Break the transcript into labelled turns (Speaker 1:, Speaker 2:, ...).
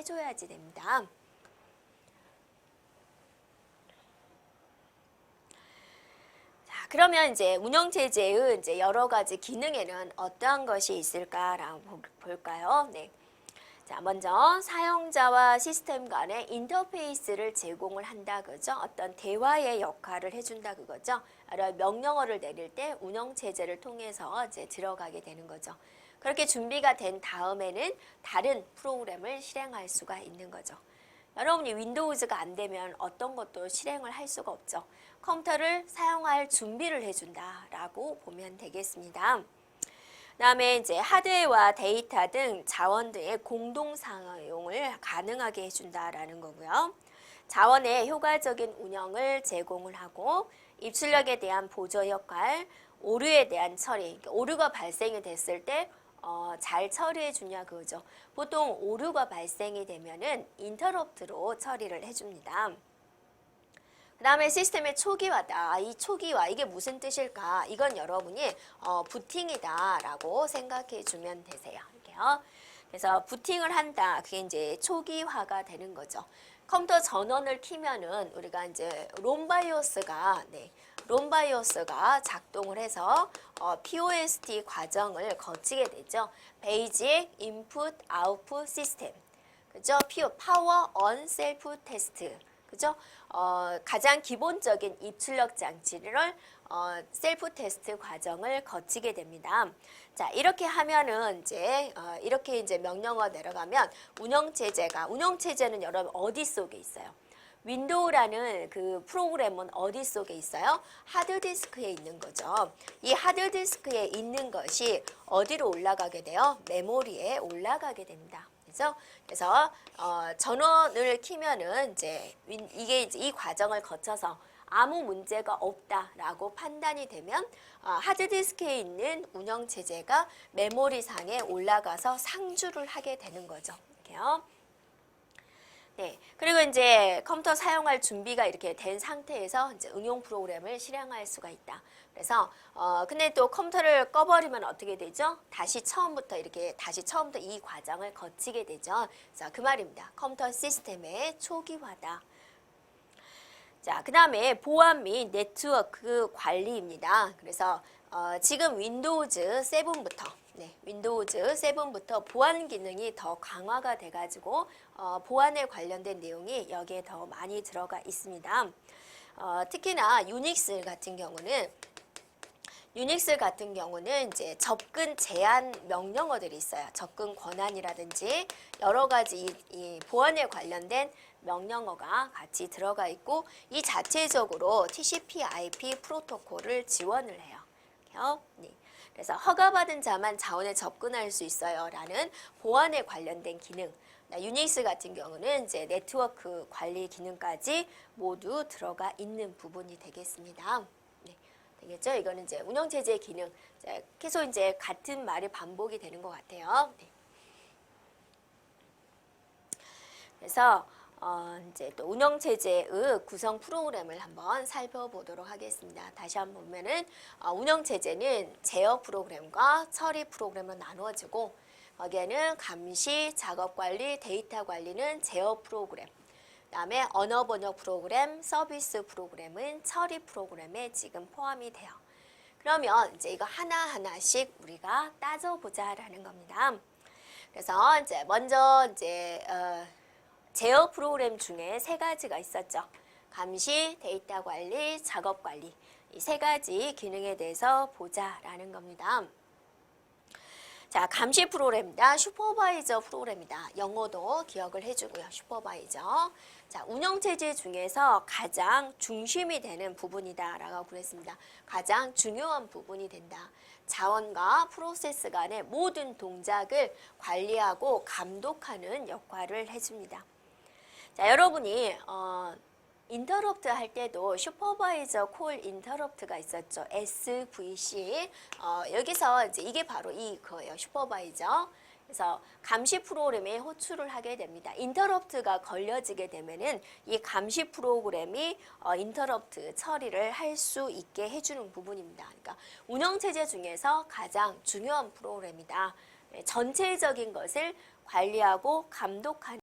Speaker 1: 해줘야지 됩니다. 자, 그러면 이제 운영체제의 이제 여러 가지 기능에는 어떠한 것이 있을까라고 볼까요? 네. 자, 먼저 사용자와 시스템 간의 인터페이스를 제공을 한다 그죠? 어떤 대화의 역할을 해준다 그거죠. 명령어를 내릴 때 운영체제를 통해서 이제 들어가게 되는 거죠. 그렇게 준비가 된 다음에는 다른 프로그램을 실행할 수가 있는 거죠. 여러분이 윈도우즈가 안 되면 어떤 것도 실행을 할 수가 없죠. 컴퓨터를 사용할 준비를 해준다라고 보면 되겠습니다. 그다음에 이제 하드웨어와 데이터 등 자원 등의 공동 사용을 가능하게 해준다라는 거고요. 자원의 효과적인 운영을 제공을 하고 입출력에 대한 보조 역할, 오류에 대한 처리, 오류가 발생이 됐을 때 잘 처리해 주냐 그거죠. 보통 오류가 발생이 되면은 인터럽트로 처리를 해줍니다. 그 다음에 시스템의 초기화다. 이 초기화 이게 무슨 뜻일까? 이건 여러분이 부팅이다 라고 생각해 주면 되세요. 이렇게요. 그래서 부팅을 한다. 그게 이제 초기화가 되는 거죠. 컴퓨터 전원을 켜면은 우리가 이제 롬바이오스가 작동을 해서 POST 과정을 거치게 되죠. 베이직 인풋 아웃풋 시스템. 그죠? 파워 언 셀프 테스트. 그죠? 가장 기본적인 입출력 장치를 셀프 테스트 과정을 거치게 됩니다. 자, 이렇게 하면은 이렇게 이제 명령어 내려가면 운영체제는 여러분 어디 속에 있어요? 윈도우라는 그 프로그램은 어디 속에 있어요? 하드디스크에 있는 거죠. 이 하드디스크에 있는 것이 어디로 올라가게 돼요? 메모리에 올라가게 됩니다. 그래서 전원을 켜면은 이게 이 과정을 거쳐서 아무 문제가 없다라고 판단이 되면 하드디스크에 있는 운영체제가 메모리상에 올라가서 상주를 하게 되는 거죠. 이렇게요. 네, 그리고 이제 컴퓨터 사용할 준비가 이렇게 된 상태에서 이제 응용 프로그램을 실행할 수가 있다. 그래서 근데 또 컴퓨터를 꺼버리면 어떻게 되죠? 다시 처음부터 이 과정을 거치게 되죠. 자, 그 말입니다. 컴퓨터 시스템의 초기화다. 자, 그 다음에 보안 및 네트워크 관리입니다. 그래서 지금 윈도우즈 7부터 보안 기능이 더 강화가 돼가지고 보안에 관련된 내용이 여기에 더 많이 들어가 있습니다. 특히나 유닉스 같은 경우는 이제 접근 제한 명령어들이 있어요. 접근 권한이라든지 여러 가지 이 보안에 관련된 명령어가 같이 들어가 있고 이 자체적으로 TCP/IP 프로토콜을 지원을 해요. 네. 그래서 허가받은 자만 자원에 접근할 수 있어요. 라는 보안에 관련된 기능. 유닉스 같은 경우는 이제 네트워크 관리 기능까지 모두 들어가 있는 부분이 되겠습니다. 네. 되겠죠? 이거는 이제 운영체제 기능. 계속 이제 같은 말이 반복이 되는 것 같아요. 네. 그래서 이제 또 운영체제의 구성 프로그램을 한번 살펴보도록 하겠습니다. 다시 한번 보면은 운영체제는 제어 프로그램과 처리 프로그램으로 나누어지고 거기에는 감시, 작업관리, 데이터 관리는 제어 프로그램 그다음에 언어 번역 프로그램, 서비스 프로그램은 처리 프로그램에 지금 포함이 돼요. 그러면 이제 이거 하나하나씩 우리가 따져보자라는 겁니다. 그래서 이제 먼저 제어 프로그램 중에 3가지가 있었죠. 감시, 데이터 관리, 작업 관리. 이 3가지 기능에 대해서 보자라는 겁니다. 자, 감시 프로그램이다. 슈퍼바이저 프로그램이다. 영어도 기억을 해주고요. 슈퍼바이저. 자, 운영체제 중에서 가장 중심이 되는 부분이다 라고 그랬습니다. 가장 중요한 부분이 된다. 자원과 프로세스 간의 모든 동작을 관리하고 감독하는 역할을 해줍니다. 자, 여러분이 인터럽트 할 때도 슈퍼바이저 콜 인터럽트가 있었죠. SVC. 여기서 이제 이게 바로 이거예요. 슈퍼바이저. 그래서 감시 프로그램에 호출을 하게 됩니다. 인터럽트가 걸려지게 되면은 이 감시 프로그램이 인터럽트 처리를 할 수 있게 해주는 부분입니다. 그러니까 운영체제 중에서 가장 중요한 프로그램이다. 전체적인 것을 관리하고 감독하는